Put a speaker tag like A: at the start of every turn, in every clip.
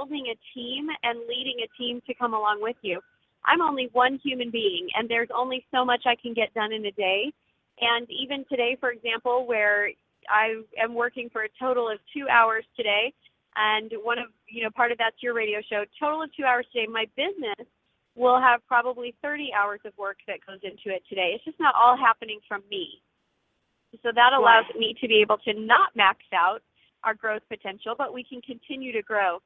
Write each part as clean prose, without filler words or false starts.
A: building a team and leading a team to come along with you. I'm only one human being, and there's only so much I can get done in a day. And even today, for example, where I am working for a total of 2 hours today, and part of that's your radio show, total of 2 hours today, my business will have probably 30 hours of work that goes into it today. It's just not all happening from me. So that allows me to be able to not max out our growth potential, but we can continue to grow.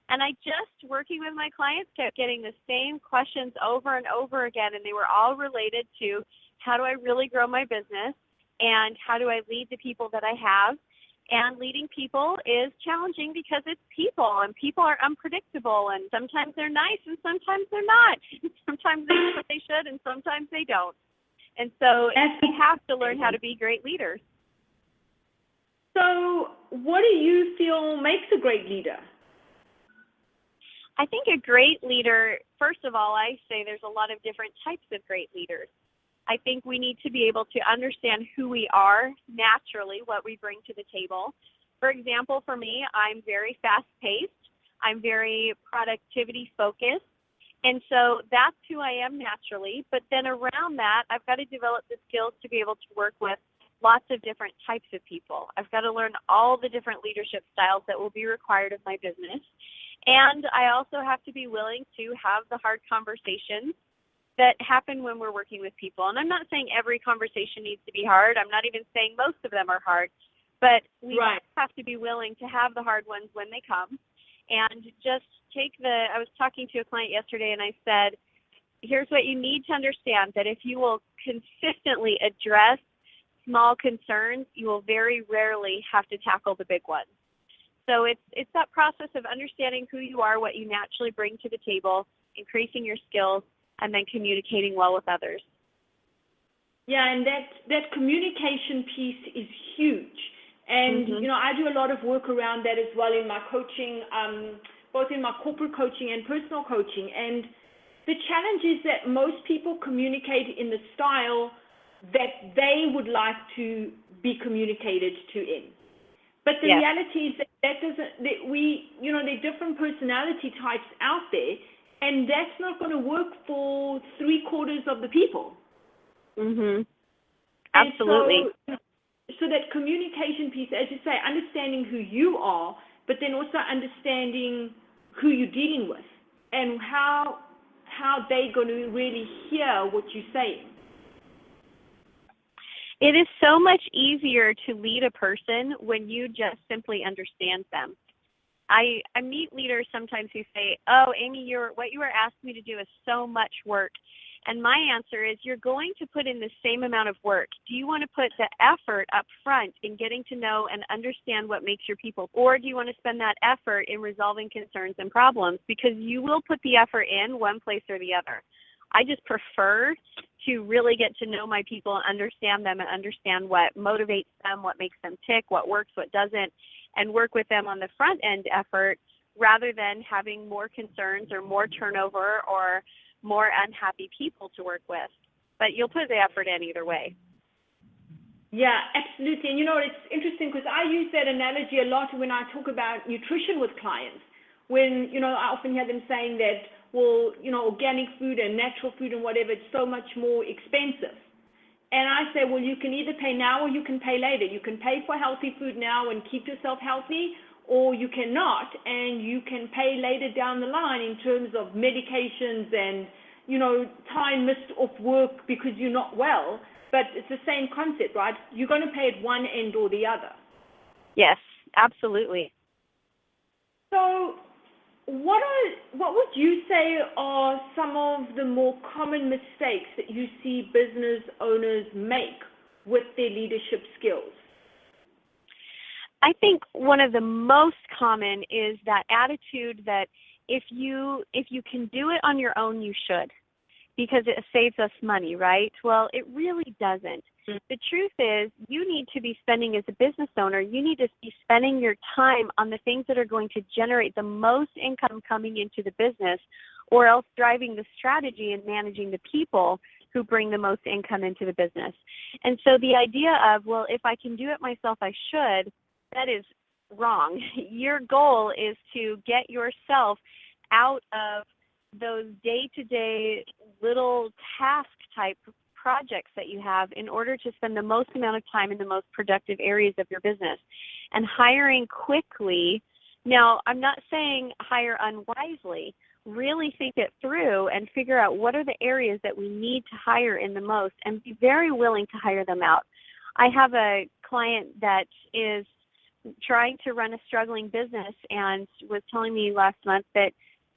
A: And I just, working with my clients, kept getting the same questions over and over again, and they were all related to how do I really grow my business and how do I lead the people that I have. And leading people is challenging because it's people, and people are unpredictable, and sometimes they're nice and sometimes they're not. Sometimes they do what they should and sometimes they don't. And so we have to learn how to be great leaders.
B: So what do you feel makes a great leader?
A: I think a great leader, first of all, I say there's a lot of different types of great leaders. I think we need to be able to understand who we are naturally, what we bring to the table. For example, for me, I'm very fast-paced. I'm very productivity-focused. And so that's who I am naturally. But then around that, I've got to develop the skills to be able to work with lots of different types of people. I've got to learn all the different leadership styles that will be required of my business. And I also have to be willing to have the hard conversations that happen when we're working with people. And I'm not saying every conversation needs to be hard. I'm not even saying most of them are hard. But we have to be willing to have the hard ones when they come. And just I was talking to a client yesterday, and I said, here's what you need to understand, that if you will consistently address small concerns, you will very rarely have to tackle the big ones. So it's that process of understanding who you are, what you naturally bring to the table, increasing your skills, and then communicating well with others.
B: Yeah, and that communication piece is huge. And, I do a lot of work around that as well in my coaching, both in my corporate coaching and personal coaching. And the challenge is that most people communicate in the style that they would like to be communicated to in. But the reality is that there are different personality types out there, and that's not going to work for 3/4 of the people.
A: Absolutely.
B: So that communication piece, as you say, understanding who you are, but then also understanding who you're dealing with and how they're going to really hear what you're saying.
A: It is so much easier to lead a person when you just simply understand them. I meet leaders sometimes who say, oh, Amy, what you were asking me to do is so much work. And my answer is, you're going to put in the same amount of work. Do you want to put the effort up front in getting to know and understand what makes your people, or do you want to spend that effort in resolving concerns and problems? Because you will put the effort in one place or the other. I just prefer to really get to know my people and understand them and understand what motivates them, what makes them tick, what works, what doesn't, and work with them on the front end effort rather than having more concerns or more turnover or more unhappy people to work with. But you'll put the effort in either way.
B: Yeah, absolutely. And it's interesting because I use that analogy a lot when I talk about nutrition with clients. When, I often hear them saying that, well, organic food and natural food and whatever, it's so much more expensive. And I say, well, you can either pay now or you can pay later. You can pay for healthy food now and keep yourself healthy, or you cannot, and you can pay later down the line in terms of medications and, time missed off work because you're not well. But it's the same concept, right? You're going to pay at one end or the other.
A: Yes, absolutely.
B: So what would you say are some of the more common mistakes that you see business owners make with their leadership skills?
A: I think one of the most common is that attitude that if you can do it on your own, you should, because it saves us money, right? Well, it really doesn't. The truth is, you need to be spending, as a business owner, you need to be spending your time on the things that are going to generate the most income coming into the business, or else driving the strategy and managing the people who bring the most income into the business. And so the idea of, well, if I can do it myself, I should, that is wrong. Your goal is to get yourself out of those day-to-day little task type projects that you have in order to spend the most amount of time in the most productive areas of your business. And hiring quickly, now I'm not saying hire unwisely. Really think it through and figure out what are the areas that we need to hire in the most and be very willing to hire them out. I have a client that is trying to run a struggling business and was telling me last month that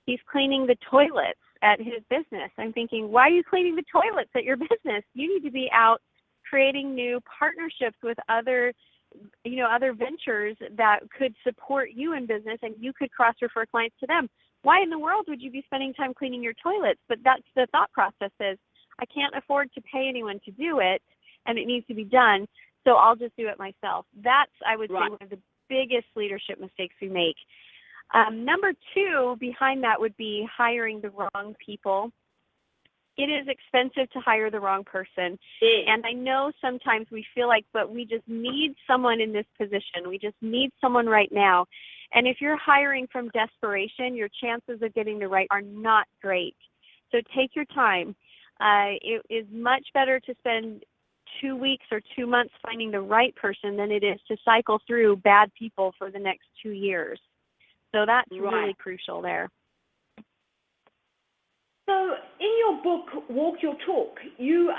A: he's cleaning the toilets at his business. I'm thinking, why are you cleaning the toilets at your business? You need to be out creating new partnerships with other ventures that could support you in business, and you could cross-refer clients to them. Why in the world would you be spending time cleaning your toilets? But that's the thought process is, I can't afford to pay anyone to do it, and it needs to be done, so I'll just do it myself. That's, I would say, one of the biggest leadership mistakes we make. Number two behind that would be hiring the wrong people. It is expensive to hire the wrong person. And I know sometimes we feel like, but we just need someone in this position. We just need someone right now. And if you're hiring from desperation, your chances of getting the right are not great. So take your time. It is much better to spend 2 weeks or 2 months finding the right person than it is to cycle through bad people for the next 2 years. So that's really crucial there.
B: So in your book, Walk Your Talk, you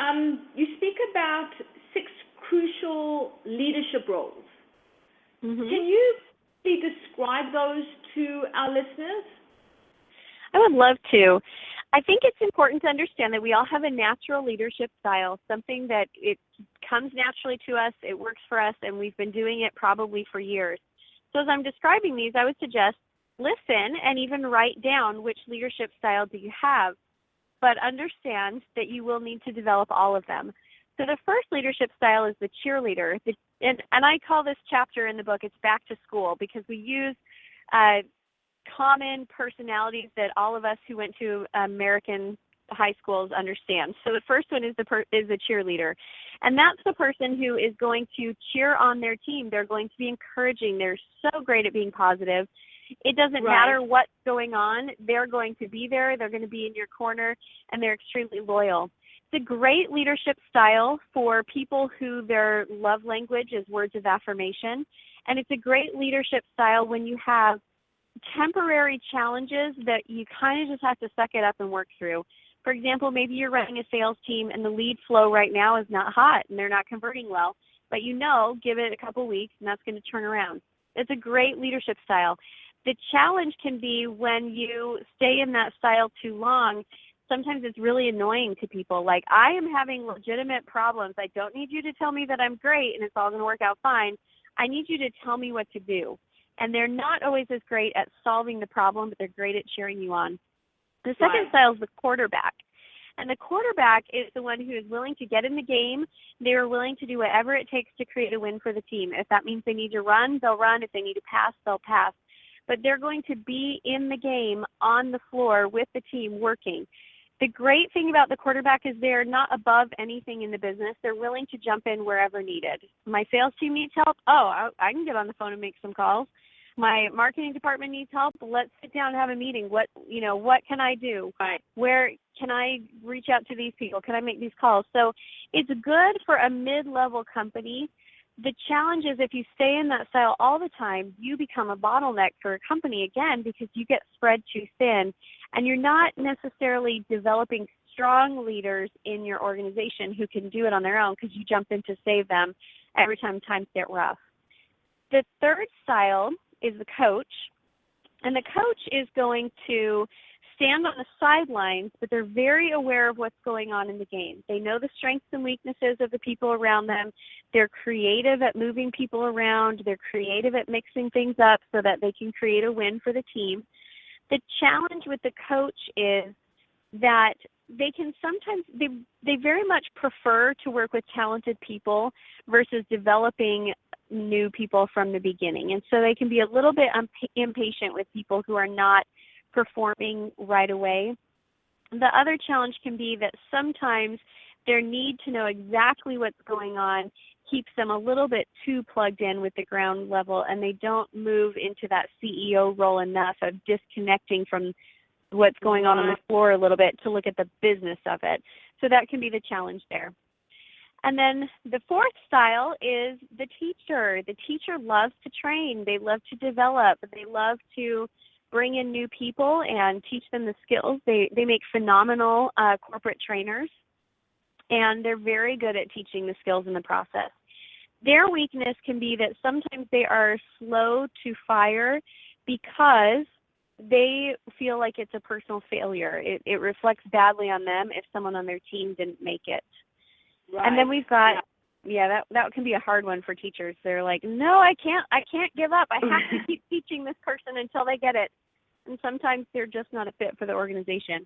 B: speak about 6 crucial leadership roles. Mm-hmm. Can you describe those to our listeners?
A: I would love to. I think it's important to understand that we all have a natural leadership style, something that it comes naturally to us, it works for us, and we've been doing it probably for years. So as I'm describing these, I would suggest listen and even write down which leadership style do you have, but understand that you will need to develop all of them. So the first leadership style is the cheerleader. And I call this chapter in the book, it's back to school, because we use common personalities that all of us who went to American high schools understand. So the first one is the cheerleader. And that's the person who is going to cheer on their team. They're going to be encouraging. They're so great at being positive. It doesn't matter what's going on. They're going to be there. They're going to be in your corner, and they're extremely loyal. It's a great leadership style for people who their love language is words of affirmation. And it's a great leadership style when you have temporary challenges that you kind of just have to suck it up and work through. For example, maybe you're running a sales team and the lead flow right now is not hot and they're not converting well, but give it a couple weeks and that's going to turn around. It's a great leadership style. The challenge can be when you stay in that style too long. Sometimes it's really annoying to people. Like, I am having legitimate problems. I don't need you to tell me that I'm great and it's all going to work out fine. I need you to tell me what to do. And they're not always as great at solving the problem, but they're great at cheering you on. The second style is the quarterback. And the quarterback is the one who is willing to get in the game. They're willing to do whatever it takes to create a win for the team. If that means they need to run, they'll run. If they need to pass, they'll pass. But they're going to be in the game, on the floor, with the team, working. The great thing about the quarterback is they're not above anything in the business. They're willing to jump in wherever needed. My sales team needs help. I can get on the phone and make some calls. My marketing department needs help. Let's sit down and have a meeting. What can I do? Where can I reach out to these people? Can I make these calls? So it's good for a mid-level company. The challenge is if you stay in that style all the time, you become a bottleneck for a company again because you get spread too thin and you're not necessarily developing strong leaders in your organization who can do it on their own because you jump in to save them every time times get rough. The third style is the coach, and the coach is going to stand on the sidelines, but they're very aware of what's going on in the game. They know the strengths and weaknesses of the people around them. They're creative at moving people around. They're creative at mixing things up so that they can create a win for the team. The challenge with the coach is that they can sometimes, they very much prefer to work with talented people versus developing new people from the beginning. And so they can be a little bit impatient with people who are not performing right away. The other challenge can be that sometimes their need to know exactly what's going on keeps them a little bit too plugged in with the ground level, and they don't move into that CEO role enough of disconnecting from what's going on the floor a little bit to look at the business of it. So that can be the challenge there. And then the fourth style is the teacher. The teacher loves to train. They love to develop. They love to bring in new people and teach them the skills. They make phenomenal corporate trainers, and they're very good at teaching the skills in the process. Their weakness can be that sometimes they are slow to fire because they feel like it's a personal failure. It reflects badly on them if someone on their team didn't make it. Right. And then we've got, that can be a hard one for teachers. They're like, no, I can't give up. I have to keep teaching this person until they get it. And sometimes they're just not a fit for the organization.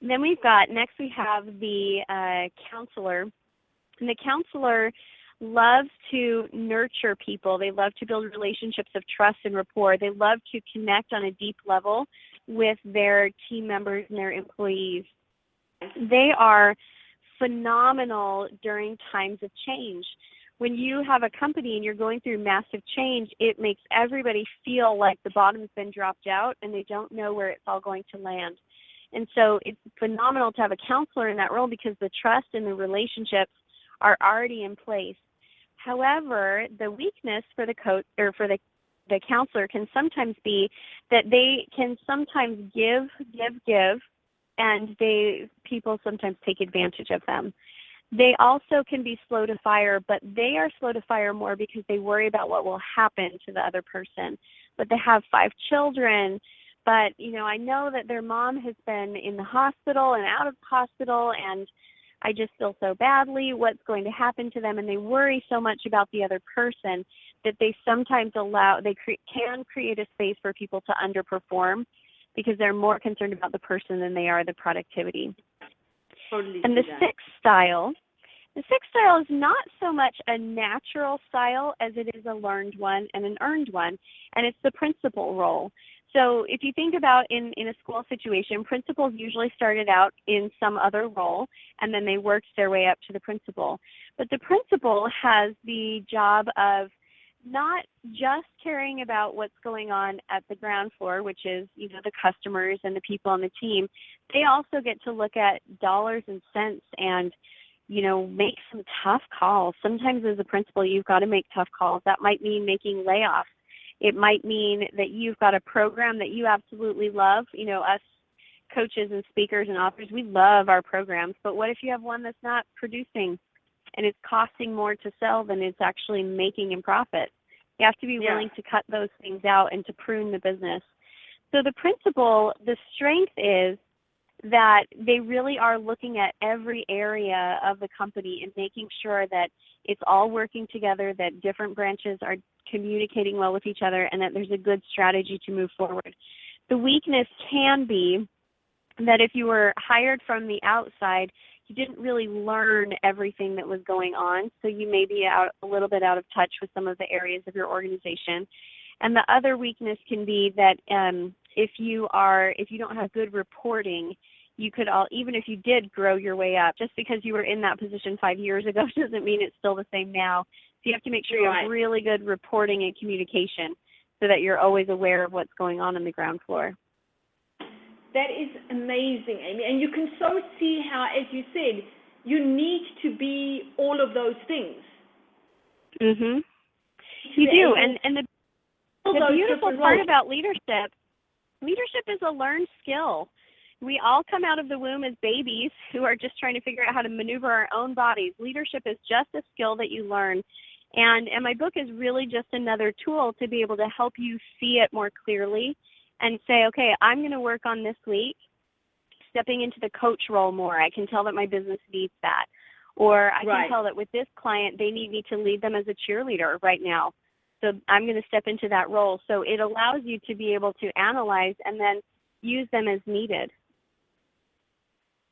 A: And then we have the counselor. And the counselor loves to nurture people. They love to build relationships of trust and rapport. They love to connect on a deep level with their team members and their employees. They are phenomenal during times of change. When you have a company and you're going through massive change, it makes everybody feel like the bottom's been dropped out and they don't know where it's all going to land. And so it's phenomenal to have a counselor in that role because the trust and the relationships are already in place. However, the weakness for the coach or for the counselor can sometimes be that they can sometimes give, and people sometimes take advantage of them. They also can be slow to fire, but they are slow to fire more because they worry about what will happen to the other person. But they have 5 children, but, I know that their mom has been in the hospital and out of the hospital, and I just feel so badly. What's going to happen to them? And they worry so much about the other person that they sometimes can create a space for people to underperform because they're more concerned about the person than they are the productivity.
B: Totally.
A: And the sixth style is not so much a natural style as it is a learned one and an earned one, and it's the principal role. So if you think about in a school situation, principals usually started out in some other role, and then they worked their way up to the principal. But the principal has the job of not just caring about what's going on at the ground floor, which is, the customers and the people on the team. They also get to look at dollars and cents and, make some tough calls. Sometimes as a principal, you've got to make tough calls. That might mean making layoffs. It might mean that you've got a program that you absolutely love. Us coaches and speakers and authors, we love our programs. But what if you have one that's not producing and it's costing more to sell than it's actually making in profit? You have to be willing to cut those things out and to prune the business. So the principal, the strength is that they really are looking at every area of the company and making sure that it's all working together, that different branches are communicating well with each other, and that there's a good strategy to move forward. The weakness can be that if you were hired from the outside, you didn't really learn everything that was going on, so you may be a little bit out of touch with some of the areas of your organization. And the other weakness can be that if you don't have good reporting, you could even if you did grow your way up, just because you were in that position 5 years ago doesn't mean it's still the same now. So you have to make sure you have really good reporting and communication so that you're always aware of what's going on the ground floor.
B: That is amazing, Amy. And you can so see how, as you said, you need to be all of those things.
A: Mhm. You do. And the beautiful part about leadership is a learned skill. We all come out of the womb as babies who are just trying to figure out how to maneuver our own bodies. Leadership is just a skill that you learn. And my book is really just another tool to be able to help you see it more clearly and say, okay, I'm going to work on this week stepping into the coach role more. I can tell that my business needs that. Or I can tell that with this client, they need me to lead them as a cheerleader right now. So I'm going to step into that role. So it allows you to be able to analyze and then use them as needed.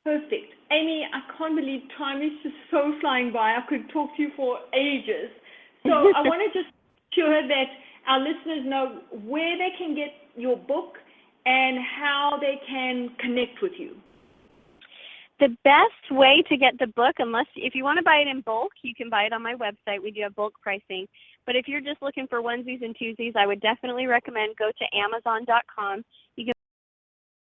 B: Perfect. Amy, I can't believe time is just so flying by. I could talk to you for ages. So I want to just ensure that our listeners know where they can get your book and how they can connect with you.
A: The best way to get the book, if you want to buy it in bulk, you can buy it on my website. We do have bulk pricing. But if you're just looking for onesies and twosies, I would definitely recommend go to Amazon.com. You can